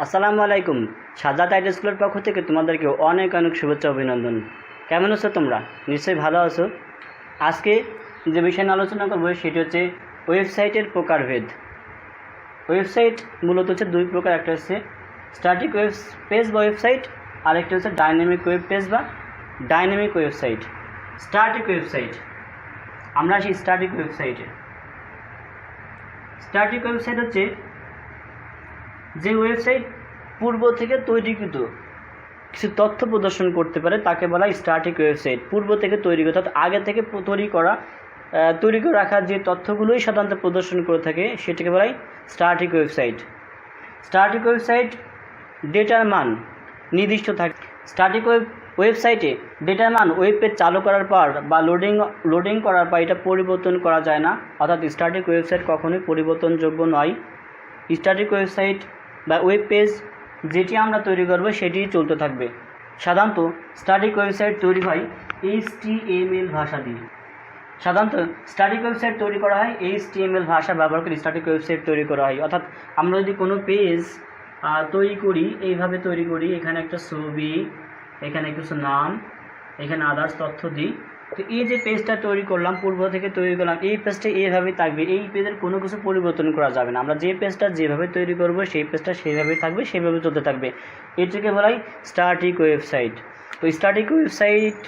আসসালামু আলাইকুম। সাজ্জাদ আইডি স্কুলের পক্ষ থেকে তোমাদেরকে অনেক অনেক শুভেচ্ছা অভিনন্দন। কেমন আছো তোমরা? নিশ্চয়ই ভালো আছো। আজকে যে বিষয় নিয়ে আলোচনা করবো সেটি হচ্ছে ওয়েবসাইটের প্রকারভেদ। ওয়েবসাইট মূলত হচ্ছে দুই প্রকার, একটা হচ্ছে স্ট্যাটিক ওয়েব পেজ বা ওয়েবসাইট, আর একটা হচ্ছে ডাইনামিক ওয়েব পেজ বা ডাইনামিক ওয়েবসাইট। স্ট্যাটিক ওয়েবসাইট, আমরা আসি স্ট্যাটিক ওয়েবসাইটে। স্ট্যাটিক ওয়েবসাইট হচ্ছে যে ওয়েবসাইট পূর্ব থেকে তৈরিকৃত কিছু তথ্য প্রদর্শন করতে পারে তাকে বলা হয় স্ট্যাটিক ওয়েবসাইট। পূর্ব থেকে তৈরি করা, অর্থাৎ আগে থেকে তৈরি করে রাখা যে তথ্যগুলোই সাধারণত প্রদর্শন করে থাকে সেটাকে বলা হয় স্ট্যাটিক ওয়েবসাইট। স্ট্যাটিক ওয়েবসাইট ডেটার মান নির্দিষ্ট থাকে। স্ট্যাটিক ওয়েবসাইটে ডেটার মান ওয়েব পেজ চালু করার পর বা লোডিং করার পর এটা পরিবর্তন করা যায় না, অর্থাৎ স্ট্যাটিক ওয়েবসাইট কখনোই পরিবর্তনযোগ্য নয়। স্ট্যাটিক ওয়েবসাইট বা ওয়েব পেজ যেটি আমরা তৈরি করব সেটিই চলতে থাকবে। সাধারণত স্ট্যাটিক ওয়েবসাইট তৈরি হয় HTML ভাষা দিয়ে। সাধারণত স্ট্যাটিক ওয়েবসাইট তৈরি করা হয় HTML ভাষা ব্যবহার করে। স্ট্যাটিক ওয়েবসাইট তৈরি করা হয়, অর্থাৎ আমরা যদি কোনো পেজ তৈরি করি, এইভাবে তৈরি করি, এখানে একটা ছবি, এখানে কিছু নাম, এখানে আদার্স তথ্য দিই, তো এই যে পেজটা তৈরি করলাম, পূর্ব থেকে তৈরি করলাম, এই পেজটা এইভাবেই থাকবে। এই পেজের কোনো কিছু পরিবর্তন করা যাবে না। আমরা যে পেজটা যেভাবে তৈরি করব সেই পেজটা সেইভাবেই থাকবে, সেইভাবে চলতে থাকবে। এটাকে বলা হয় স্ট্যাটিক ওয়েবসাইট। তো স্ট্যাটিক ওয়েবসাইট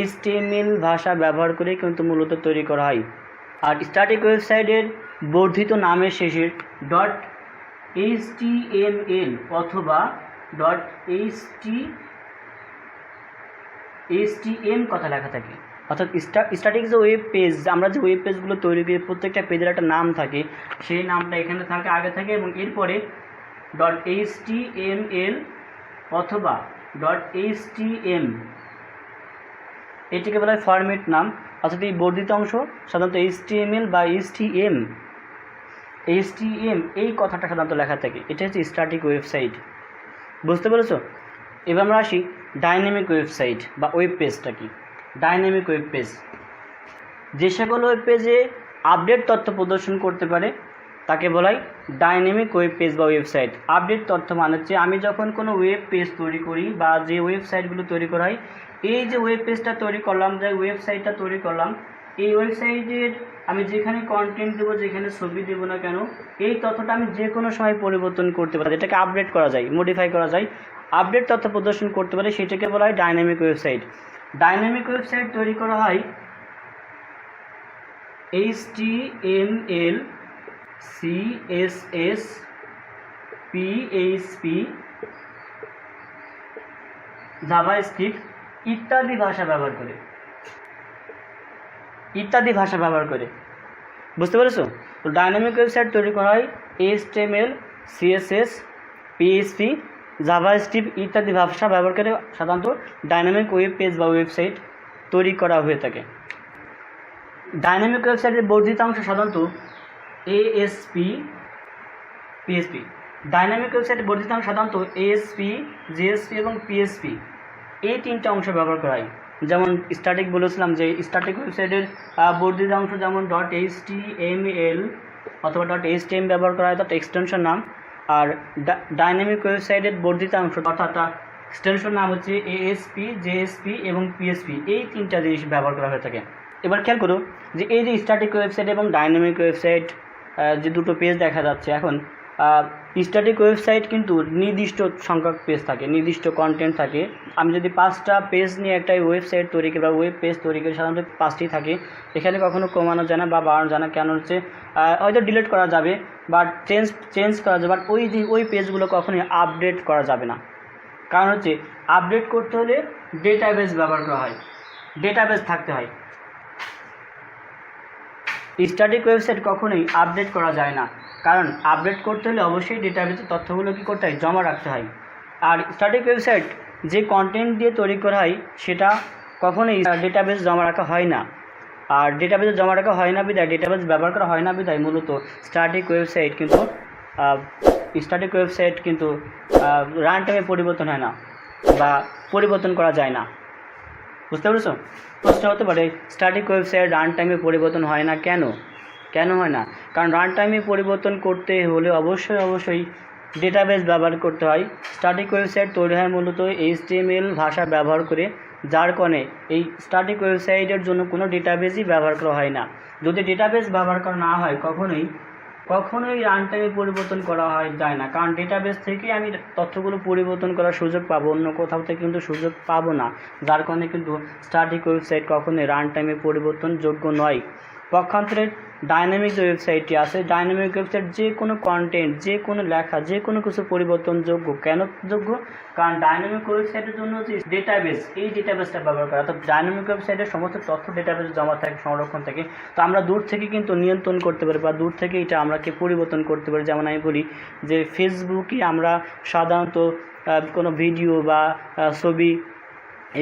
HTML ভাষা ব্যবহার করে কিন্তু মূলত তৈরি করা হয়। আর স্ট্যাটিক ওয়েবসাইটের বর্ধিত নামের শেষে .html অথবা .htm কথা লেখা থাকে। অর্থাৎ স্ট্যাটিক যে ওয়েব পেজ, আমরা যে ওয়েব পেজগুলো তৈরি করি প্রত্যেকটা পেজের একটা নাম থাকে, সেই নামটা এখানে থাকে, আগে থাকে, এবং এরপরে .html অথবা .htm এটিকে বলা হয় ফরম্যাট নাম। অর্থাৎ এই বর্ধিত অংশ সাধারণত HTML বা HTM এই কথাটা সাধারণত লেখা থাকে। এটা হচ্ছে স্ট্যাটিক ওয়েবসাইট। বুঝতে পেরেছো? এবার আমরা আসি ডাইনামিক ওয়েবসাইট বা ওয়েব পেজটা কি। ডাইনামিক ওয়েব পেজ যে সকল ওয়েব পেজে আপডেট তথ্য প্রদর্শন করতে পারে তাকে বলা হয় ডাইনামিক ওয়েব পেজ বা ওয়েবসাইট। আপডেট তথ্য মানে হচ্ছে আমি যখন কোনো ওয়েব পেজ তৈরি করি বা যে ওয়েবসাইটগুলো তৈরি করা হয়, এই যে ওয়েব পেজটা তৈরি করলাম, যে ওয়েবসাইটটা তৈরি করলাম, এই ওয়েবসাইটের আমি যেখানে কন্টেন্ট দেবো, যেখানে ছবি দেবো না কেন, এই তথ্যটা আমি যে কোনো সময় পরিবর্তন করতে পারি। এটাকে আপডেট করা যায়, মডিফাই করা যায়, আপডেট তথ্য প্রদর্শন করতে পারে, সেটাকে বলা হয় ডাইনামিক ওয়েবসাইট। ডাইনামিক ওয়েবসাইট তৈরি করা হয় HTML, CSS, PHP, জাভাস্ক্রিপ্ট ইত্যাদি ভাষা ব্যবহার করে। বুঝতে পেরেছো? তো ডাইনামিক ওয়েবসাইট তৈরি করা হয় HTML, CSS, PHP, জাভাস্ক্রিপ্ট ইত্যাদি ভাষা ব্যবহার করে। সাধারণত ডাইনামিক ওয়েব পেজ বা ওয়েবসাইট তৈরি করা হয়ে থাকে। ডাইনামিক ওয়েবসাইটের বর্ধিত অংশ সাধারণত ASP, PHP। ডাইনামিক ওয়েবসাইটের বর্ধিত অংশ সাধারণত ASP, JSP এবং PHP এই তিনটা অংশ ব্যবহার করা হয়। যেমন স্ট্যাটিক বলেছিলাম যে স্ট্যাটিক ওয়েবসাইটের বর্ধিত অংশ যেমন .html অথবা .htm ব্যবহার করা হয়, অর্থাৎ এক্সটেনশন নাম। আর ডাইনামিক ওয়েবসাইটের বর্ধিত অংশ অর্থাৎ এক্সটেনশন নাম হচ্ছে ASP, JSP এবং PHP। এই তিনটা জিনিস ব্যবহার করা হয়ে থাকে। এবার খেয়াল করো যে এই যে স্ট্যাটিক ওয়েবসাইট এবং ডাইনামিক ওয়েবসাইট যে দুটো পেজ দেখা যাচ্ছে, এখন স্ট্যাটিক ওয়েবসাইট কিন্তু নির্দিষ্ট সংখ্যক পেজ থাকে, নির্দিষ্ট কন্টেন্ট থাকে। আমি যদি 5টা পেজ নিয়ে একটা ওয়েবসাইট তৈরি করি বা ওয়েব পেজ তৈরি করি, সাধারণত 5টি থাকে। এখানে কখনো কমানো যায় না বা বাড়ানো যায় না। কেন হচ্ছে হয়তো ডিলিট করা যাবে বা চেঞ্জ করা যাবে, বাট ওই পেজগুলো কখনোই আপডেট করা যাবে না। কারণ হচ্ছে আপডেট করতে হলে ডেটাবেস ব্যবহার করা হয়, ডেটাবেস থাকতে হয়। স্ট্যাটিক ওয়েবসাইট কখনোই আপডেট করা যায় না, কারণ আপডেট করতে হলে অবশ্যই ডেটাবেসের তথ্যগুলো কী করতে হয়, জমা রাখতে হয়। আর স্ট্যাটিক ওয়েবসাইট যে কন্টেন্ট দিয়ে তৈরি করা হয় সেটা কখনোই ডেটাবেস জমা রাখা হয় না। আর ডেটাবেসে জমা রাখা হয় না বিধায়, ডেটাবেস ব্যবহার করা হয় না বিধায় মূলত স্ট্যাটিক ওয়েবসাইট কিন্তু রান টাইমে পরিবর্তন হয় না বা পরিবর্তন করা যায় না। বুঝতে পেরেছো? প্রশ্ন হতে পারে স্ট্যাটিক ওয়েবসাইট রান টাইমে পরিবর্তন হয় না কেন? হয় না? কারণ রান টাইমে পরিবর্তন করতে হলে অবশ্যই ডেটাবেস ব্যবহার করতে হয়। স্ট্যাটিক ওয়েবসাইট তৈরি হয় মূলত HTML ভাষা ব্যবহার করে, যার কারণে এই স্ট্যাটিক ওয়েবসাইটের জন্য কোনো ডেটাবেসই ব্যবহার করা হয় না। যদি ডেটাবেস ব্যবহার করা না হয় কখনোই রান টাইমে পরিবর্তন করা যায় না, কারণ ডেটাবেস থেকে আমি তথ্যগুলো পরিবর্তন করার সুযোগ পাবো, অন্য কোথাও থেকে কিন্তু সুযোগ পাবো না, যার কারণে কিন্তু স্ট্যাটিক ওয়েবসাইট কখনোই রান টাইমে পরিবর্তনযোগ্য নয়। পক্ষান্তরে ডাইনামিক যে ওয়েবসাইটটি আছে, ডাইনামিক ওয়েবসাইট যে কোনো কন্টেন্ট, যে কোনো লেখা, যে কোনো কিছু পরিবর্তনযোগ্য। কেন যোগ্য? কারণ ডাইনামিক ওয়েবসাইটের জন্য যে ডেটাবেস, এই ডেটাবেসটা ব্যবহার করা, অর্থাৎ ডাইনামিক ওয়েবসাইটের সমস্ত তথ্য ডেটাবেসে জমা থাকে, সংরক্ষণ থাকে। তো আমরা দূর থেকে কিন্তু নিয়ন্ত্রণ করতে পারি, বা দূর থেকে এটা আমরা পরিবর্তন করতে পারি। যেমন আমি বলি যে ফেসবুকে আমরা সাধারণত কোনো ভিডিও বা ছবি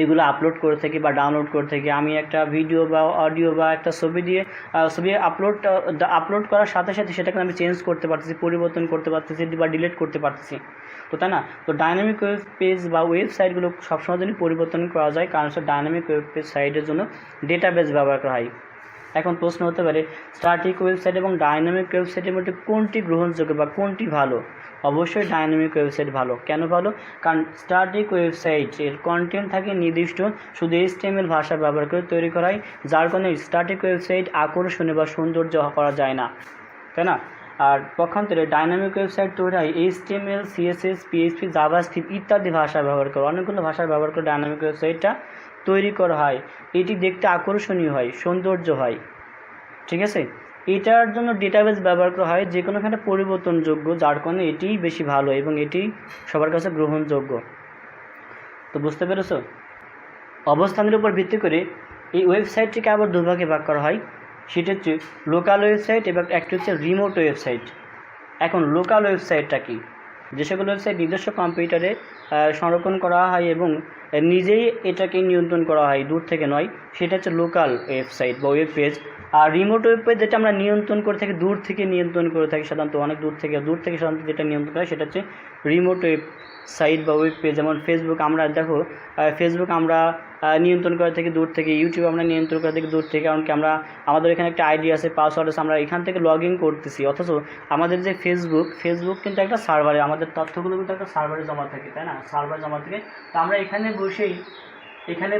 এইগুলো আপলোড করে থাকি বা ডাউনলোড করে থাকি। আমি একটা ভিডিও বা অডিও বা একটা ছবি আপলোড করার সাথে সাথে সেটাকে আমি চেঞ্জ করতে পারতেছি, পরিবর্তন করতে পারতেছি বা ডিলিট করতে পারতেছি, তো তাই না? তো ডাইনামিক ওয়েব পেজ বা ওয়েবসাইটগুলো সবসময় জন্য পরিবর্তন করা যায়, কারণ ডাইনামিক ওয়েব সাইটের জন্য ডেটাবেস ব্যবহার করা হয়। এখন প্রশ্ন হতে পারে, স্ট্যাটিক ওয়েবসাইট এবং ডাইনামিক ওয়েবসাইটের মধ্যে কোনটি গ্রহণযোগ্য বা কোনটি ভালো? অবশ্যই ডাইনামিক ওয়েবসাইট ভালো। কেন ভালো? কারণ স্ট্যাটিক ওয়েবসাইটের কন্টেন্ট থাকে নির্দিষ্ট, শুধু HTML ভাষা ব্যবহার করে তৈরি করা হয়, যার কারণে স্ট্যাটিক ওয়েবসাইট আকর্ষণীয় বা সৌন্দর্য করা যায় না, তাই না? আর পক্ষান্তরে ডাইনামিক ওয়েবসাইট তৈরি হয় HTML, CSS, PHP, জাভাস্ক্রিপ্ট ইত্যাদি ভাষা ব্যবহার করে, অনেকগুলো ভাষা ব্যবহার করে ডাইনামিক ওয়েবসাইটটা তৈরি করা হয়। এটি দেখতে আকর্ষণীয় হয়, সৌন্দর্য হয়, ঠিক আছে? এটার জন্য ডেটাবেস ব্যবহার করা হয়, যে কোনোখানে পরিবর্তনযোগ্য, যার কারণে এটিই বেশি ভালো এবং এটি সবার কাছে গ্রহণযোগ্য। তো বুঝতে পেরেছো? অবস্থানের উপর ভিত্তি করে এই ওয়েবসাইটটিকে আবার দুভাগে ভাগ করা হয়, সেটা হচ্ছে লোকাল ওয়েবসাইট এবং একটা হচ্ছে রিমোট ওয়েবসাইট। এখন লোকাল ওয়েবসাইটটা কি? যে সকল ওয়েবসাইট নিজস্ব কম্পিউটারে সংরক্ষণ করা হয় এবং নিজেই এটাকে নিয়ন্ত্রণ করা হয়, দূর থেকে নয়, সেটা হচ্ছে লোকাল ওয়েবসাইট বা ওয়েব পেজ। আর রিমোট ওয়েব পেজ যেটা আমরা নিয়ন্ত্রণ করে থাকি, দূর থেকে নিয়ন্ত্রণ করে থাকি, সাধারণত অনেক দূর থেকে সাধারণত যেটা নিয়ন্ত্রণ করে সেটা হচ্ছে রিমোট ওয়েব সাইট বা ওয়েব পেজ। যেমন ফেসবুক, আমরা দেখো ফেসবুক আমরা নিয়ন্ত্রণ করে থাকি দূর থেকে, ইউটিউব আমরা নিয়ন্ত্রণ করে থাকি দূর থেকে, কারণ কি আমাদের এখানে একটা আইডি আছে, পাসওয়ার্ড আছে, আমরা এখান থেকে লগ ইন করতেছি, অথচ আমাদের যে ফেসবুক কিন্তু একটা সার্ভারে, আমাদের তথ্যগুলো কিন্তু একটা সার্ভারে জমা থাকে, তাই না? সার্ভারে জমা থাকে। তো আমরা এখানে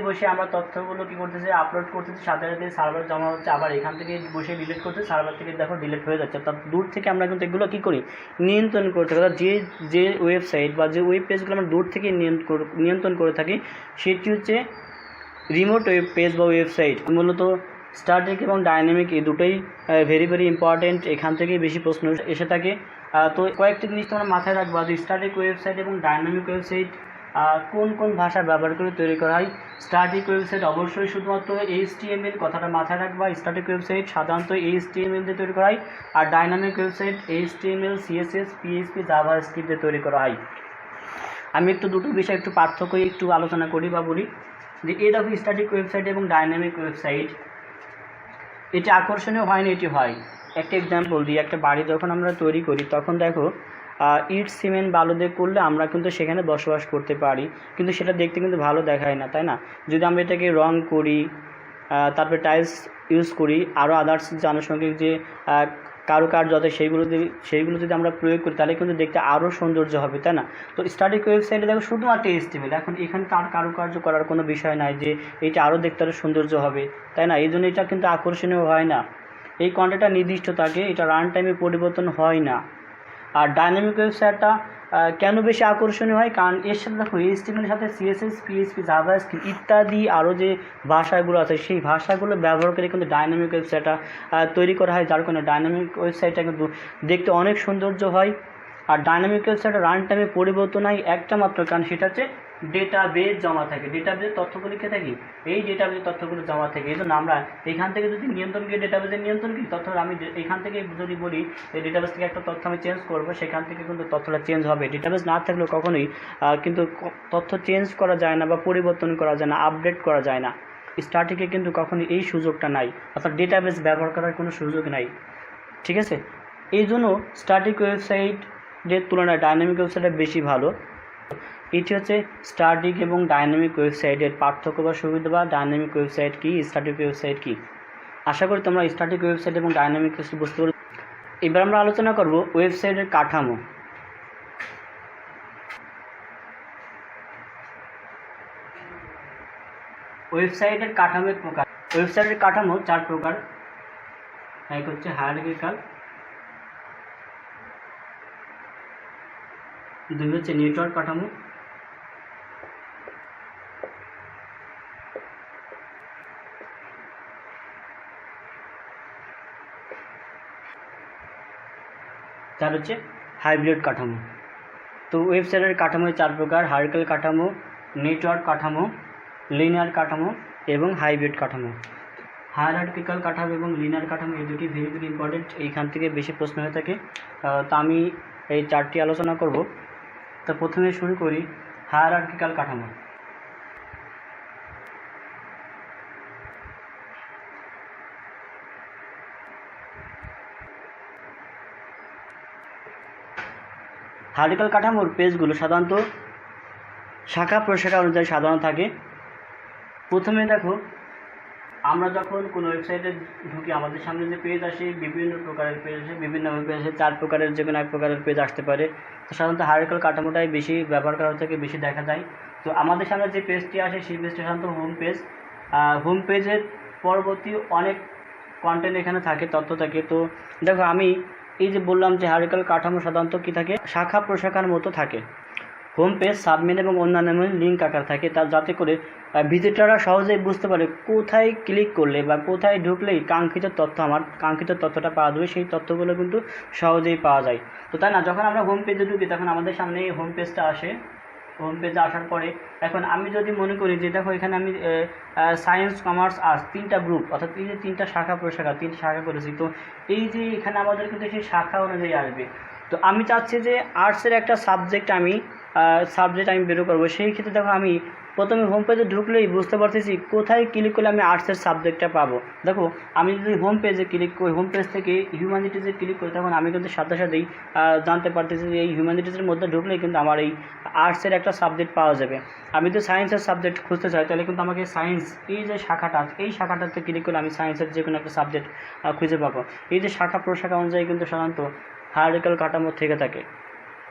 বসে আমরা তথ্যগুলো কী করতেছি, আপলোড করতেছি, সাথে সাথে সার্ভার জমা হচ্ছে, আবার এখান থেকে বসে ডিলিট করতে, সার্ভার থেকে দেখো ডিলিট হয়ে যাচ্ছে। অর্থাৎ দূর থেকে আমরা কিন্তু এগুলো কী করি, নিয়ন্ত্রণ করতে থাকি। অর্থাৎ যে ওয়েবসাইট বা যে ওয়েব পেজগুলো আমরা দূর থেকে নিয়ন্ত্রণ করে থাকি, সেটি হচ্ছে রিমোট ওয়েব পেজ বা ওয়েবসাইট। মূলত স্ট্যাটিক এবং ডাইনামিক এই দুটোই ভেরি ইম্পর্টেন্ট, এখান থেকেই বেশি প্রশ্ন এসে থাকে। তো কয়েকটি জিনিস তোমরা মাথায় রাখবা যে স্ট্যাটিক ওয়েবসাইট এবং ডাইনামিক ওয়েবসাইট কোন ভাষা ব্যবহার করে তৈরি করা হয়। স্ট্যাটিক ওয়েবসাইট অবশ্যই শুধুমাত্র HTML, কথাটা মাথায় রাখবা। স্ট্যাটিক ওয়েবসাইট সাধারণত HTML দিয়ে তৈরি করা হয়, আর dynamic website HTML, CSS, PHP, JavaScript দিয়ে তৈরি করা হয়। আমি দুটো বিষয় পার্থক্য একটু আলোচনা করি বা বলি যে এই দেখো স্ট্যাটিক ওয়েবসাইট এবং ডাইনামিক ওয়েবসাইট, এটি আকর্ষণীয় হয় না, এটি হয়। একটা এক্সাম্পল দিই, একটা বাড়ি যখন আমরা তৈরি করি তখন দেখো ইট, সিমেন্ট, বালু দিয়ে করলে আমরা কিন্তু সেখানে বসবাস করতে পারি, কিন্তু সেটা দেখতে কিন্তু ভালো দেখায় না, তাই না? যদি আমরা এটাকে রং করি, তারপরে টাইলস ইউজ করি, আরও আদার্স যে আনুষঙ্গিক যে কারুকার্য আছে সেইগুলো যদি আমরা প্রয়োগ করি, তাহলে কিন্তু দেখতে আরও সৌন্দর্য হবে, তাই না? তো স্ট্যাটিক ওয়েবসাইটে দেখো শুধুমাত্র HTML, এখন এখানে তার কারুকার্য করার কোনো বিষয় নাই যে এটা আরও দেখতে আরও সৌন্দর্য হবে, তাই না? এই জন্য এটা কিন্তু আকর্ষণীয় হয় না, এই কন্টেন্টটা নির্দিষ্ট থাকে, এটা রান টাইমে পরিবর্তন হয় না। আর ডাইনামিক ওয়েবসাইটটা কেন বেশি আকর্ষণীয় হয়? কারণ এর সাথে দেখো HTML এর সাথে CSS, PHP, জাভাস্ক্রিপ্ট ইত্যাদি আরও যে ভাষাগুলো আছে, সেই ভাষাগুলো ব্যবহার করে কিন্তু ডাইনামিক ওয়েবসাইটটা তৈরি করা হয়, যার কারণে ডাইনামিক ওয়েবসাইটটা কিন্তু দেখতে অনেক সৌন্দর্য হয়। আর ডাইনামিক ওয়েবসাইটে রান টাইমে পরিবর্তন হয় একটা মাত্র কারণ, সেটা হচ্ছে ডেটাবেস জমা থাকে। ডেটাবেসের তথ্যগুলি কে থাকে? এই ডেটাবেসের তথ্যগুলো জমা থাকে। এই জন্য আমরা এখান থেকে যদি নিয়ন্ত্রণ করি, ডেটাবেসের নিয়ন্ত্রণ করি, তথ্য আমি এখান থেকে যদি বলি এই ডেটাবেস থেকে একটা তথ্য আমি চেঞ্জ করবো, সেখান থেকে কিন্তু তথ্যটা চেঞ্জ হবে। ডেটাবেস না থাকলেও কখনোই কিন্তু তথ্য চেঞ্জ করা যায় না বা পরিবর্তন করা যায় না, আপডেট করা যায় না। স্ট্যাটিকে কিন্তু কখনোই এই সুযোগটা নাই, অর্থাৎ ডেটাবেস ব্যবহার করার কোনো সুযোগ নাই, ঠিক আছে? এই জন্য স্ট্যাটিক ওয়েবসাইটের তুলনায় ডাইনামিক ওয়েবসাইটটা বেশি ভালো। এটি হচ্ছে স্ট্যাটিক এবং ডাইনামিক ওয়েবসাইটের পার্থক্য বা সুবিধা, বা ডাইনামিক ওয়েবসাইট কি, স্ট্যাটিক ওয়েবসাইট কি। আশা করি তোমরা স্ট্যাটিক ওয়েবসাইট এবং ডাইনামিক ওয়েবসাইট বুঝতে পারো। এবার আমরা আলোচনা করব ওয়েবসাইটের কাঠামো। ওয়েবসাইটের কাঠামোর প্রকার। ওয়েবসাইটের কাঠামো 4 প্রকার। এক হচ্ছে হায়ারার্কিক্যাল, 2 হচ্ছে নেটওয়ার্ক কাঠামো, 4 হচ্ছে হাইব্রিড কাঠামো। তো ওয়েবসাইটের কাঠামো 4 প্রকার: হায়ারার্কিক্যাল কাঠামো, নেটওয়ার্ক কাঠামো, লিনিয়ার কাঠামো এবং হাইব্রিড কাঠামো। হায়ারার্কিক্যাল কাঠামো এবং লিনিয়ার কাঠামো এই দুটি ভেরি ভেরি ইম্পর্টেন্ট, এইখান থেকে বেশি প্রশ্ন হয়ে থাকে। তা আমি এই 4টি আলোচনা করব। তো প্রথমে শুরু করি হায়ারার্কিক্যাল কাঠামো। হায়ারার্কিক্যাল কাঠামোর পেজগুলো সাধারণত শাখা প্রশাখা অনুযায়ী সাজানো থাকে। প্রথমে দেখো, আমরা যখন কোনো ওয়েবসাইটে ঢুকি আমাদের সামনে যে পেজ আসে, বিভিন্ন প্রকারের পেজ আসে, বিভিন্ন পেজ আসে, 4 প্রকারের যে কোনো 1 প্রকারের পেজ আসতে পারে। তো সাধারণত হায়ারার্কিক্যাল কাঠামোটাই বেশি ব্যবহার করা থেকে বেশি দেখা যায়। তো আমাদের সামনে যে পেজটি আসে সেই পেজটি সাধারণত হোম পেজ। হোম পেজের পরবর্তী অনেক কন্টেন্ট এখানে থাকে, তথ্য থাকে। তো দেখো, আমি এই যে বললাম যে হায়ারার্কিক্যাল কাঠামো সাধারণত কী থাকে, শাখা প্রশাখার মতো থাকে। হোম পেজ, সাবমেন এবং অন্যান্য লিঙ্ক আকার থাকে, তার যাতে করে ভিজিটররা সহজেই বুঝতে পারে কোথায় ক্লিক করলে বা কোথায় ঢুকলেই কাঙ্ক্ষিত তথ্যটা পাওয়া যাবে। সেই তথ্যগুলো কিন্তু সহজেই পাওয়া যায়। তো তাই না, যখন আমরা হোম পেজে ঢুকি তখন আমাদের সামনে হোম পেজটা আসে। হোম পেজে আসার পরে এখন আমি যদি মনে করি যে দেখো এখানে আমি সায়েন্স, কমার্স, আর্টস 3টা গ্রুপ, অর্থাৎ এই যে 3টা শাখা প্রশাখা 3টা শাখা করেছি, তো এই যে এখানে আমাদের কিন্তু সেই শাখা অনুযায়ী আসবে। তো আমি চাচ্ছি যে আর্টসের একটা সাবজেক্ট আমি বের করবো। সেই ক্ষেত্রে দেখো, আমি প্রথমে হোম পেজে ঢুকলেই বুঝতে পারতেছি কোথায় ক্লিক করলে আমি আর্টসের সাবজেক্টটা পাবো। দেখো, আমি যদি হোম পেজে ক্লিক করি, হোম পেজ থেকে হিউম্যানিটিজে ক্লিক করি, তখন আমি কিন্তু সাথে সাথেই জানতে পারতেছি যে এই হিউম্যানিটিজের মধ্যে ঢুকলেই কিন্তু আমার এই আর্টসের একটা সাবজেক্ট পাওয়া যাবে। আমি যদি সায়েন্সের সাবজেক্ট খুঁজতে চাই তাহলে কিন্তু আমাকে সায়েন্স, এই যে শাখাটা আছে এই শাখাটাতে ক্লিক করলে আমি সায়েন্সের যে কোনো একটা সাবজেক্ট খুঁজে পাবো। এই যে শাখা প্রশাখা অনুযায়ী কিন্তু সাধারণত হায়ারার্কিক্যাল কাঠামো থেকে থাকে,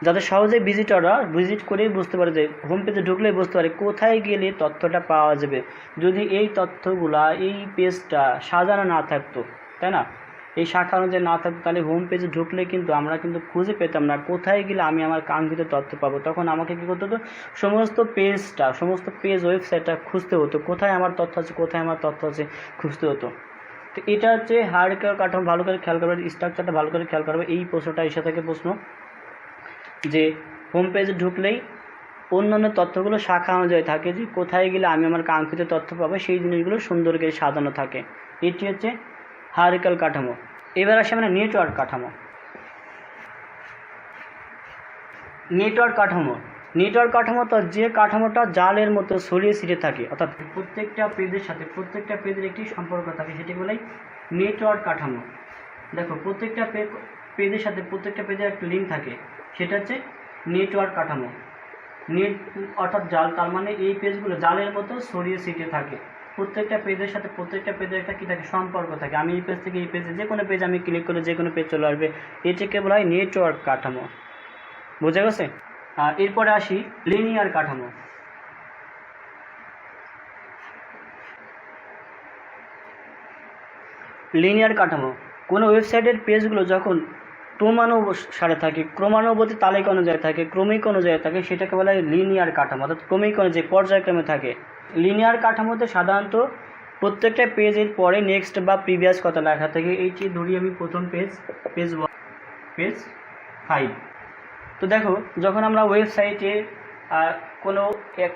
যাতে সহজেই ভিজিটররা ভিজিট করেই বুঝতে পারে, যে হোম পেজে ঢুকলেই বুঝতে পারে কোথায় গেলে তথ্যটা পাওয়া যাবে। যদি এই তথ্যগুলা, এই পেজটা সাজানো না থাকতো, তাই না, এই শাখা অনুযায়ী না থাকতো, তাহলে হোম পেজে ঢুকলে কিন্তু আমরা কিন্তু খুঁজে পেতাম না কোথায় গেলে আমি আমার কাঙ্ক্ষিত তথ্য পাবো। তখন আমাকে কী করতে হতো, সমস্ত পেজ ওয়েবসাইটটা খুঁজতে হতো, কোথায় আমার তথ্য আছে খুঁজতে হতো। তো এটা হচ্ছে হায়ারার্কিক্যাল কাঠামো। ভালো করে খেয়াল করবে, স্ট্রাকচারটা ভালো করে খেয়াল করবে। এই প্রশ্নটা এসে থেকে প্রশ্ন যে হোম পেজে ঢুকলেই অন্যান্য তথ্যগুলো শাখা অনুযায়ী থাকে, যে কোথায় গেলে আমি আমার কাঙ্ক্ষিত তথ্য পাবো, সেই জিনিসগুলো সুন্দর করে সাজানো থাকে। এটি হচ্ছে হায়ারার্কিক্যাল কাঠামো। এবার আসে আমরা নেটওয়ার্ক কাঠামো। নেটওয়ার্ক কাঠামো তো যে কাঠামোটা জালের মতো ছড়িয়ে ছিটে থাকে, অর্থাৎ প্রত্যেকটা পেজের একটি সম্পর্ক থাকে, সেটি বলে নেটওয়ার্ক কাঠামো। দেখো, প্রত্যেকটা পেজের সাথে প্রত্যেকটা পেজের একটা লিঙ্ক থাকে, সেটা হচ্ছে নেটওয়ার্ক কাঠামো। অর্থাৎ জাল, তার মানে এই পেজগুলো জালের মতো ছড়িয়ে ছিটে থাকে। প্রত্যেকটা পেজের সাথে প্রত্যেকটা পেজের একটা কী থাকে, সম্পর্ক থাকে। আমি এই পেজ থেকে এই পেজে যে কোনো পেজ আমি ক্লিক করে যে কোনো পেজ চলে আসবে, এটাকে বলা হয় নেটওয়ার্ক কাঠামো। বুঝা গেছে? এরপরে আসি লিনিয়ার কাঠামো। লিনিয়ার কাঠামো কোনো ওয়েবসাইটের পেজগুলো যখন ক্রমানুসারে থাকে, ক্রমানুবর্তী তালিকা অনুযায়ী থাকে, ক্রমিক অনুযায়ী থাকে, সেটাকে বলা হয় লিনিয়ার কাঠামো, অর্থাৎ ক্রমিক অনুযায়ী পর্যায়ক্রমে থাকে। লিনিয়ার কাঠামোতে সাধারণত প্রত্যেকটা পেজের পরে নেক্সট বা প্রিভিয়াস কথা লেখা থাকে। এইটি ধরি আমি প্রথম পেজ 5। তো দেখো, যখন আমরা ওয়েবসাইটে কোনো এক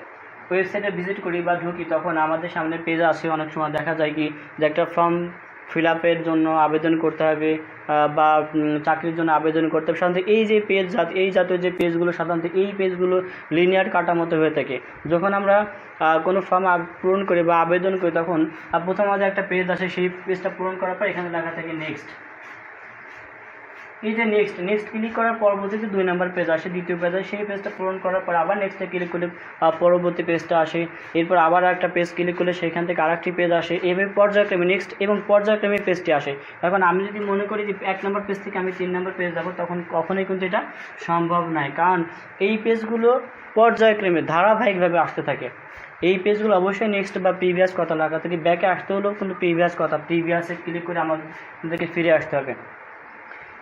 ওয়েবসাইটে ভিজিট করি বা ঢুকি, তখন আমাদের সামনে পেজ আসে। অনেক সময় দেখা যায় কি যে একটা ফর্ম ফিল আপের জন্য আবেদন করতে হবে বা চাকরির জন্য আবেদন করতে হবে। সাধারণত এই জাতীয় যে পেজগুলো, সাধারণত এই পেজগুলো লিনিয়ার কাঠামোতে হয়ে থাকে। যখন আমরা কোনো ফর্ম পূরণ করি বা আবেদন করি, তখন প্রথম আমাদের একটা পেজ আসে, সেই পেজটা পূরণ করার পর এখানে লেখা থাকে নেক্সট। এই যে নেক্সট ক্লিক করার পরবর্তীতে 2 নম্বর পেজ আসে, দ্বিতীয় পেজ আসে। সেই পেজটা পূরণ করার পর আবার নেক্সটে ক্লিক করলে পরবর্তী পেজটা আসে। এরপর আবার একটা পেজ ক্লিক করলে সেখান থেকে আরেকটি পেজ আসে। এভাবে পর্যায়ক্রমে নেক্সট এবং পর্যায়ক্রমে পেজটি আসে। এখন আমি যদি মনে করি যে 1 নম্বর পেজ থেকে আমি 3 নম্বর পেজ যাবো, তখন কখনোই কিন্তু এটা সম্ভব নয়, কারণ এই পেজগুলো পর্যায়ক্রমে ধারাবাহিকভাবে আসতে থাকে। এই পেজগুলো অবশ্যই নেক্সট বা প্রিভিয়াস কথা লাগা থেকে ব্যাকে আসতে হলেও কিন্তু প্রিভিয়াসে ক্লিক করে আমাদেরকে ফিরে আসতে হবে।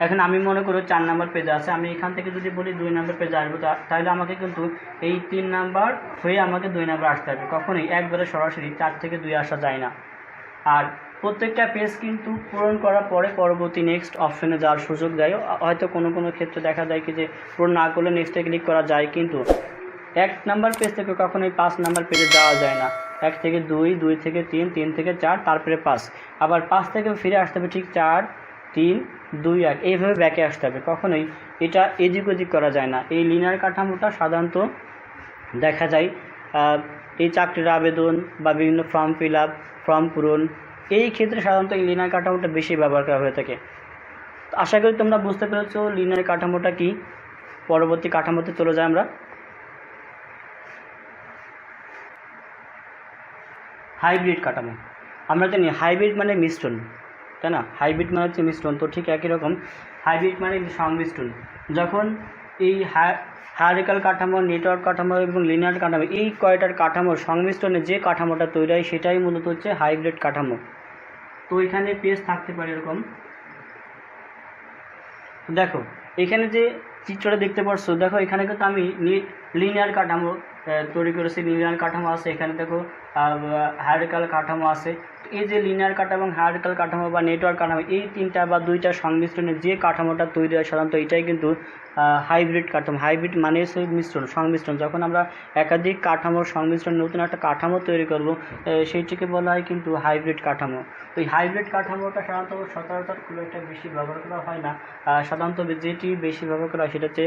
এখন আমি মনে করি 4 নাম্বার পেজে আছে, আমি এখান থেকে যদি বলি 2 নাম্বার পেজে আসবো, তাহলে আমাকে কিন্তু এই 3 নাম্বার হয়ে আমাকে 2 নাম্বার আসতে হবে। কখনোই একবারে সরাসরি 4 থেকে 2 আসা যায় না। আর প্রত্যেকটা পেজ কিন্তু পূরণ করার পরে পরবর্তী নেক্সট অপশনে যাওয়ার সুযোগ দেয়। হয়তো কোনো ক্ষেত্রে দেখা যায় কি যে পূরণ না করলে নেক্সটে ক্লিক করা যায়, কিন্তু 1 নাম্বার পেজ থেকে কখনোই 5 নাম্বার পেজে যাওয়া যায় না। 1 থেকে 2, 2 থেকে 3, 3 থেকে 4, তারপরে 5, আবার 5 থেকে ফিরে আসতে হবে ঠিক 4, 3, 2, 1 এইভাবে ব্যাকে আসতে হবে। কখনোই এটা এদিক ওদিক করা যায় না। এই লিনিয়ার কাঠামোটা সাধারণত দেখা যায় এই চাকরির আবেদন বা বিভিন্ন ফর্ম পূরণ, এই ক্ষেত্রে সাধারণত এই লিনিয়ার কাঠামোটা বেশি ব্যবহার করা হয়ে থাকে। আশা করি তোমরা বুঝতে পেরেছো লিনিয়ার কাঠামোটা কি। পরবর্তী কাঠামোতে চলে যাই আমরা। হাইব্রিড কাঠামো। আমরা জানি হাইব্রিড মানে মিশ্রণ, তাই না? হাইব্রিড মানে হচ্ছে মিশ্রণ। তো ঠিক একই রকম হাইব্রিড মানে সংমিশ্রণ। যখন এই হায়ারার্কিক্যাল কাঠামো, নেটওয়ার্ক কাঠামো এবং লিনিয়ার কাঠামো, এই কয়টার কাঠামোর সংমিশ্রণে যে কাঠামোটা তৈরি হয় সেটাই মূলত হচ্ছে হাইব্রিড কাঠামো। তো এখানে পেজ থাকতে পারে এরকম। দেখো এখানে যে চিত্রটা দেখতে পাচ্ছ, দেখো এখানে কিন্তু আমি লিনিয়ার কাঠামো তৈরি করেছি। লিনিয়ার কাঠামো আছে, এখানে দেখো হায়ারার্কিক্যাল কাঠামো আছে। এই যে লিনিয়ার কাঠামো এবং হায়ারার্কিক্যাল কাঠামো বা নেটওয়ার্ক কাঠামো, এই 3টা বা 2টার সংমিশ্রণে যে কাঠামোটা তৈরি হয় সাধারণত এটাই কিন্তু হাইব্রিড কাঠামো। হাইব্রিড মানে হচ্ছে সংমিশ্রণ। যখন আমরা একাধিক কাঠামোর সংমিশ্রণ নতুন একটা কাঠামো তৈরি করব, সেইটিকে বলা হয় কিন্তু হাইব্রিড কাঠামো। তো এই হাইব্রিড কাঠামোটা সাধারণত সচরাচর খুব একটা বেশি ব্যবহার করা হয় না। সাধারণত যেটি বেশি ব্যবহার করা হয় সেটা হচ্ছে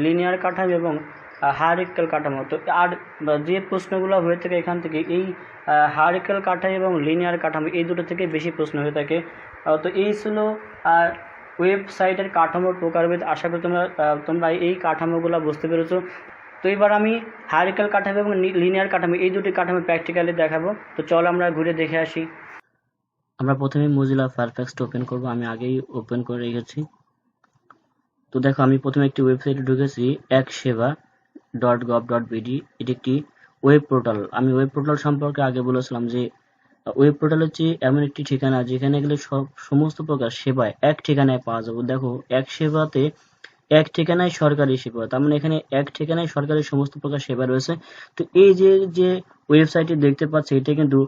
লিনিয়ার কাঠামো এবং হায়ারার্কিক্যাল কাঠামো। তো আর যে প্রশ্নগুলো হয়ে থাকে এখান থেকে এই হায়ারার্কিক্যাল কাঠামো এবং লিনিয়ার কাঠামো, এই দুটো থেকে বেশি প্রশ্ন হয়ে থাকে। তো এই ছিল ওয়েবসাইটের কাঠামোর প্রকারভেদ। আশা করি তোমরা এই কাঠামোগুলো বুঝতে পেরেছো। তো এবার আমি হায়ারার্কিক্যাল কাঠামো এবং লিনিয়ার কাঠামো এই দুটি কাঠামো প্র্যাকটিক্যালি দেখাবো। তো চলো আমরা ঘুরে দেখে আসি। আমরা প্রথমে মোজিলা ফায়ারফক্স ওপেন করব। আমি আগেই ওপেন করে রেখেছি। তো দেখো আমি প্রথমে একটি ওয়েবসাইটে ঢুকেছি, ekseva.gov.bd। এটি একটি ওয়েব পোর্টাল। আমি ওয়েব পোর্টাল সম্পর্কে আগে বলেছিলাম যে ওয়েব পোর্টাল হচ্ছে এমন একটি ঠিকানা যেখানে গেলে সমস্ত প্রকার সেবায় এক ঠিকানায় পাওয়া যাবে। দেখো এক সেবাতে এক ঠিকানায় সরকারি সেবা, তার মানে এখানে এক ঠিকানায় সরকারি সমস্ত প্রকার সেবা রয়েছে। তো এই যে ওয়েবসাইটটি দেখতে পাচ্ছি এটা কিন্তু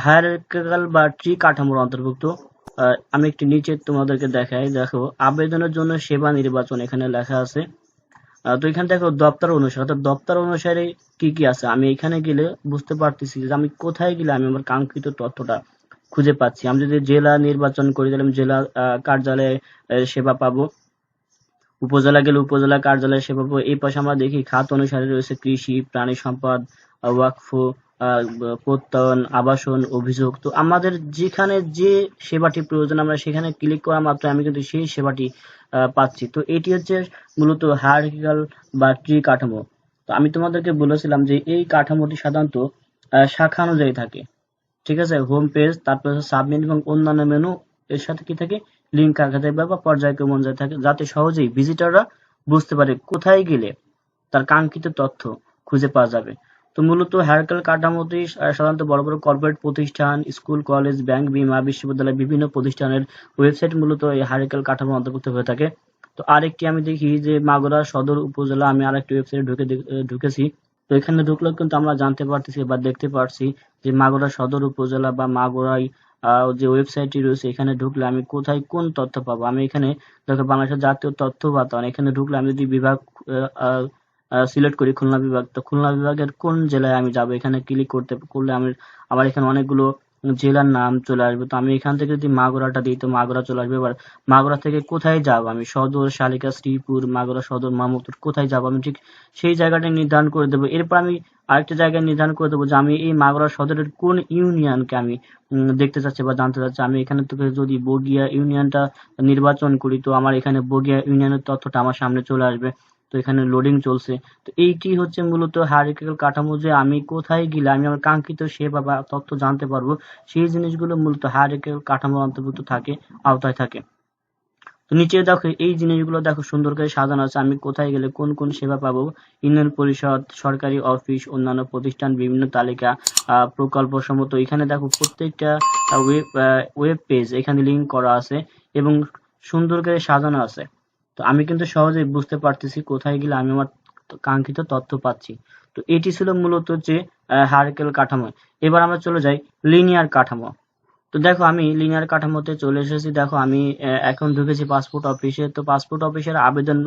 হায়ারার্কিক্যাল বা ট্রি কাঠামোর অন্তর্ভুক্ত। আমি একটি নিচে তোমাদেরকে দেখাই। দেখো আবেদনের জন্য সেবা নির্বাচন এখানে লেখা আছে। তো এখানে দেখো দপ্তর অনুসারে, অর্থাৎ দপ্তর অনুসারে কি কি আছে আমি এখানে গেলে বুঝতে পারতেছি যে আমি কোথায় গেলে আমি আমার কাঙ্ক্ষিত তথ্যটা খুঁজে পাচ্ছি। আমি যদি জেলা নির্বাচন করি তাহলে আমি জেলা কার্যালয়ে সেবা পাবো। উপজেলা গেলে উপজেলা কার্যালয়ে সেবা পাবো। এই পাশে আমরা দেখি খাত অনুসারে রয়েছে কৃষি, প্রাণী সম্পদ, ওয়াকফ, প্রত্যয়ন, আবাসন, অভিযোগ। তো আমাদের যেখানে যে সেবাটি প্রয়োজন আমরা সেখানে ক্লিক করা মাত্র আমি কিন্তু সেই সেবাটি পাচ্ছি। তো এটি হচ্ছে মূলত হায়ারার্কিক্যাল বা ট্রি কাঠামো। তো আমি তোমাদেরকে বলেছিলাম যে এই কাঠামোটি সাধারণত শাখা অনুযায়ী থাকে, ঠিক আছে? হোম পেজ, তারপর সাবমেনু এবং অন্যান্য মেনু এর সাথে কি থাকে, লিঙ্ক রাখা থাকে বা পর্যায়ক্রম অনুযায়ী থাকে, যাতে সহজেই ভিজিটররা বুঝতে পারে কোথায় গেলে তার কাঙ্ক্ষিত তথ্য খুঁজে পাওয়া যাবে। তো মূলত হায়ারার্কিক্যাল কাঠামোটি সাধারণত বড় বড় কর্পোরেট প্রতিষ্ঠান, স্কুল, কলেজ, ব্যাংক, বীমা, বিশ্ববিদ্যালয়, বিভিন্ন প্রতিষ্ঠানের ওয়েবসাইট মূলত এই হায়ারার্কিক্যাল কাঠামোর অন্তর্ভুক্ত হয়ে থাকে। তো আরেকটি আমি দেখি যে মাগুরা সদর উপজেলা, আমি আরেকটি ওয়েবসাইটে ঢুকেছি। তো এখানে ঢুকলেও কিন্তু আমরা জানতে পারতেছি বা দেখতে পারছি যে মাগুরা সদর উপজেলা বা মাগুরায় যে ওয়েবসাইটটি রয়েছে এখানে ঢুকলে আমি কোথায় কোন তথ্য পাবো। আমি এখানে দেখো বাংলাদেশের জাতীয় তথ্য বাতায়ন, এখানে ঢুকলে আমি যদি বিভাগ সিলেক্ট করি খুলনা বিভাগ, তো খুলনা বিভাগের কোন জেলায় আমি যাব এখানে ক্লিক করলে আমার এখানে অনেকগুলো জেলার নাম চলে আসবে। তো আমি এখান থেকে যদি মাগুরাটা দিই তো মাগুরা চলে আসবে। এবার মাগুরা থেকে কোথায় যাব আমি, সদর, শালিকা, শ্রীপুর, মাগুরা সদর, মামুকপুর, কোথায় যাব আমি ঠিক সেই জায়গাটা নির্ধারণ করে দেবো। এরপর আমি আরেকটা জায়গায় নির্ধারণ করে দেবো যে আমি এই মাগুরা সদরের কোন ইউনিয়নকে আমি দেখতে চাচ্ছি বা জানতে চাচ্ছি। আমি এখানে থেকে যদি বগিয়া ইউনিয়নটা নির্বাচন করি তো আমার এখানে বগিয়া ইউনিয়নের তথ্যটা আমার সামনে চলে আসবে। তো এখানে লোডিং চলছে। তো এইটি হচ্ছে মূলত হায়ারার্কিক্যাল কাঠামো, যে আমি কোথায় গেলে আমি আমার কাঙ্ক্ষিত সেবা বা তথ্য জানতে পারবো, সেই জিনিসগুলো মূলত হায়ারার্কিক্যাল কাঠামোর অন্তর্ভুক্ত থাকে, আওতায় থাকে। তো নিচে দেখো এই জিনিসগুলো দেখো সুন্দর করে সাজানো আছে, আমি কোথায় গেলে কোন কোন সেবা পাবো, ইউনিয়ন পরিষদ, সরকারি অফিস, অন্যান্য প্রতিষ্ঠান, বিভিন্ন তালিকা, প্রকল্প সম্মত। এখানে দেখো প্রত্যেকটা ওয়েব পেজ এখানে লিঙ্ক করা আছে এবং সুন্দর করে সাজানো আছে। তো আমি কিন্তু সহজেই বুঝতে পারতেছি কোথায় গেলে আমি আমার কাঙ্ক্ষিত তথ্য পাচ্ছি। তো এটি ছিল মূলত যে হায়ারার্কিক্যাল কাঠামো। এবার আমরা চলে যাই লিনিয়ার কাঠামো। তো দেখো আমি লিনিয়ার কাঠামোতে চলে এসেছি। দেখো আমি এখন ঢুকেছি পাসপোর্ট অফিসে। তো পাসপোর্ট অফিসের আবেদন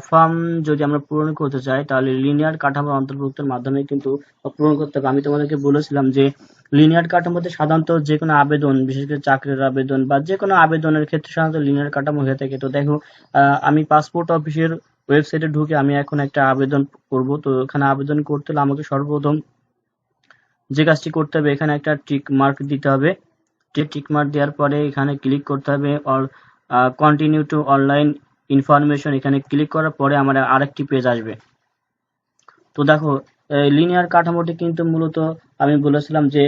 ফর্ম যদি আমরা পূরণ করতে চাই তাহলে লিনিয়ার কাঠামোর অন্তর্ভুক্তের মাধ্যমে কিন্তু পূরণ করতে হবে। আমি তোমাদেরকে বলেছিলাম যে লিনিয়ার কাঠামোতে সাধারণত যে কোনো আবেদন, বিশেষ করে চাকরির আবেদন বা যে কোনো আবেদনের ক্ষেত্রে সাধারণত লিনিয়ার কাঠামো হয়ে থাকে। তো দেখো আমি পাসপোর্ট অফিসের ওয়েবসাইটে ঢুকে আমি এখন একটা আবেদন করব। তো এখানে আবেদন করতে হলে আমাকে সর্বপ্রথম যে কাজটি করতে হবে, এখানে একটা টিক মার্ক দিতে হবে। টিক মার্ক দেওয়ার পরে এখানে ক্লিক করতে হবে or continue to online information. এখানে ক্লিক করার পরে আমার আরেকটি পেজ আসবে। তো দেখো লিনিয়ার কাঠামোটি কিন্তু মূলত আমি বলেছিলাম যে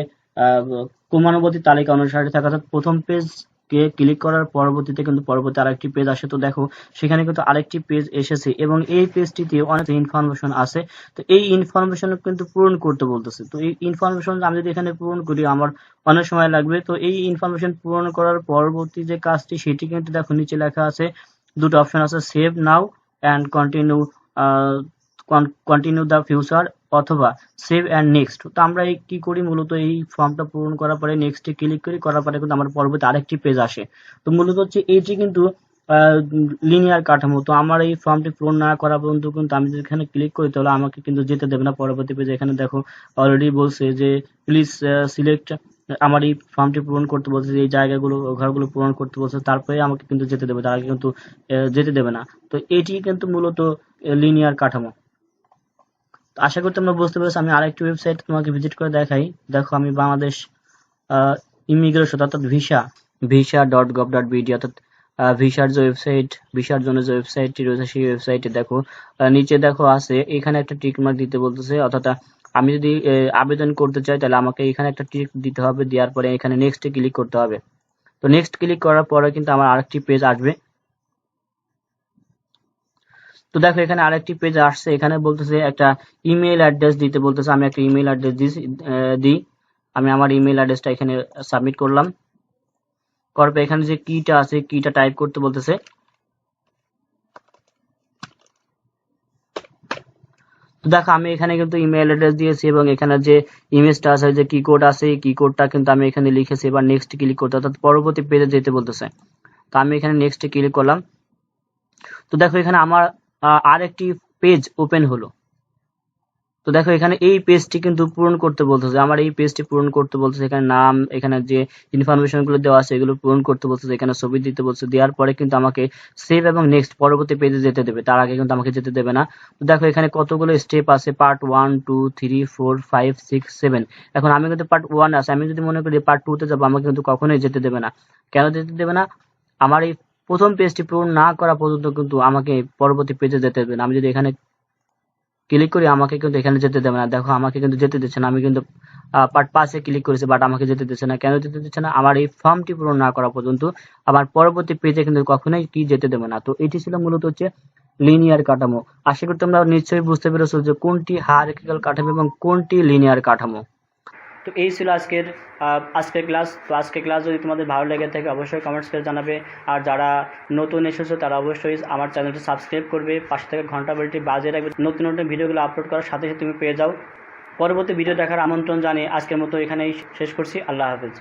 ক্রমানুবর্তী তালিকা অনুসারে থাকে, অর্থাৎ প্রথম পেজ কে ক্লিক করার পরবর্তীতে কিন্তু পরবর্তী আরেকটি পেজ আসে। তো দেখো সেখানে কিন্তু আরেকটি পেজ এসেছে এবং এই পেজটিতে অনেক ইনফরমেশন আছে। তো এই ইনফরমেশন কিন্তু পূরণ করতে বলতেছে। তো এই ইনফরমেশন আমি যদি এখানে পূরণ করি আমার অনেক সময় লাগবে। তো এই ইনফরমেশন পূরণ করার পরবর্তী যে কাজটি সেটি কিন্তু দেখো নিচে লেখা আছে, দুটো অপশন আছে, save now and continue the future অথবা সেভ অ্যান্ড নেক্সট। তো আমরা কি করি, মূলত এই ফর্মটা পূরণ করার পরে নেক্সটে ক্লিক করি, করার পরে কিন্তু আমার পরবর্তী আরেকটি পেজ আসে। তো মূলত হচ্ছে এইটি কিন্তু লিনিয়ার কাঠামো। তো আমার এই ফর্মটি পূরণ না করা পর্যন্ত কিন্তু আমি যদি এখানে ক্লিক করি তাহলে আমাকে কিন্তু যেতে দেবে না পরবর্তী পেজে। এখানে দেখো অলরেডি বলছে যে প্লিজ সিলেক্ট, আমার এই ফর্মটি পূরণ করতে বলছে, এই জায়গাগুলো ঘরগুলো পূরণ করতে বলছে, তারপরে আমাকে কিন্তু যেতে দেবে, তার আগে কিন্তু যেতে দেবে না। তো এটি কিন্তু মূলত লিনিয়ার কাঠামো। আশা করি তোমরা বুঝতে পেরেছো। আমি আরেকটি ওয়েবসাইট তোমাকে ভিজিট করে দেখাই। দেখো আমি বাংলাদেশ ইমিগ্রেশন অর্থাৎ visa.gov.bd অর্থাৎ ভিসার যে ওয়েবসাইট, ভিসার জন্য যে ওয়েবসাইটটি রয়েছে সেই ওয়েবসাইটে দেখো নিচে দেখো আছে, এখানে একটা টিক মার্ক দিতে বলতেছে। অর্থাৎ আমি যদি আবেদন করতে চাই তাহলে আমাকে এখানে একটা টিক দিতে হবে, দেওয়ার পরে এখানে নেক্সটে ক্লিক করতে হবে। তো নেক্সট ক্লিক করার পরে কিন্তু আমার আরেকটি পেজ আসবে। তো দেখো এখানে আরেকটি পেজ আসছে, এখানে বলতেছে একটা ইমেল অ্যাড্রেস দিতে বলতেছে। আমি একটা ইমেল অ্যাড্রেস দিই। আমি আমার ইমেল অ্যাড্রেসটা এখানে সাবমিট করলাম। করার পর এখানে যে কিটা আছে কিটা টাইপ করতে বলতেছে। তো দেখো আমি এখানে কিন্তু ইমেল অ্যাড্রেস দিয়েছি এবং এখানে যে ইমেজটা আছে, যে কি কোড আছে, এই কি কোডটা কিন্তু আমি এখানে লিখেছি। এবার নেক্সট ক্লিক করতে, অর্থাৎ পরবর্তী পেজে যেতে বলতেছে। তো আমি এখানে নেক্সটে ক্লিক করলাম। তো দেখো এখানে আমার আরেকটি পেজ ওপেন হলো। তো দেখো এখানে এই পেজটি কিন্তু পূরণ করতে বলতেছে, আমার এই পেজটি পূরণ করতে বলতেছে। এখানে নাম, এখানে যে ইনফরমেশন গুলো দেওয়া আছে এগুলো পূরণ করতে বলতেছে, এখানে ছবি দিতে বলছে। দেওয়ার পরে কিন্তু আমাকে সেভ এবং নেক্সট পরবর্তী পেজে যেতে দেবে, তার আগে কিন্তু আমাকে যেতে দেবে না। তো দেখো এখানে কতগুলো স্টেপ আছে, পার্ট 1 2 3 4 5 6 7। এখন আমি কিন্তু পার্ট 1 আছে, আমি যদি মনে করি পার্ট 2 তে যাবো আমাকে কিন্তু কখনোই যেতে দেবে না। কেন যেতে দেবে না? আমার এই প্রথম পেজটি পূরণ না করা পর্যন্ত কিন্তু আমাকে পরবর্তী পেজে যেতে দেবে না। আমি যদি এখানে ক্লিক করি আমাকে কিন্তু এখানে যেতে দেবে না। দেখো আমাকে কিন্তু যেতে দিচ্ছে না। আমি কিন্তু পার্ট 5 এ ক্লিক করেছি, বাট আমাকে যেতে দিচ্ছে না। কেন যেতে দিচ্ছে না? আমার এই ফর্মটি পূরণ না করা পর্যন্ত আমার পরবর্তী পেজে কিন্তু কখনোই কি যেতে দেবে না। তো এটি ছিল মূলত হচ্ছে লিনিয়ার কাঠামো। আশা করি তোমরা নিশ্চয়ই বুঝতে পেরেছো যে কোনটি হায়ারার্কিক্যাল কাঠামো এবং কোনটি লিনিয়ার কাঠামো। তো এই ছিল আজকের ক্লাস। তো আজকের ক্লাস যদি তোমাদের ভালো লেগে থাকে অবশ্যই কমেন্টস করে জানাবে। আর যারা নতুন এসেছো তারা অবশ্যই আমার চ্যানেলটি সাবস্ক্রাইব করবে, পাশে থেকে ঘন্টা বেলটি বাজিয়ে রাখবে, নতুন নতুন ভিডিওগুলো আপলোড করার সাথে সাথে তুমি পেয়ে যাও। পরবর্তী ভিডিও দেখার আমন্ত্রণ জানিয়ে আজকের মতো এখানেই শেষ করছি। আল্লাহ হাফেজ।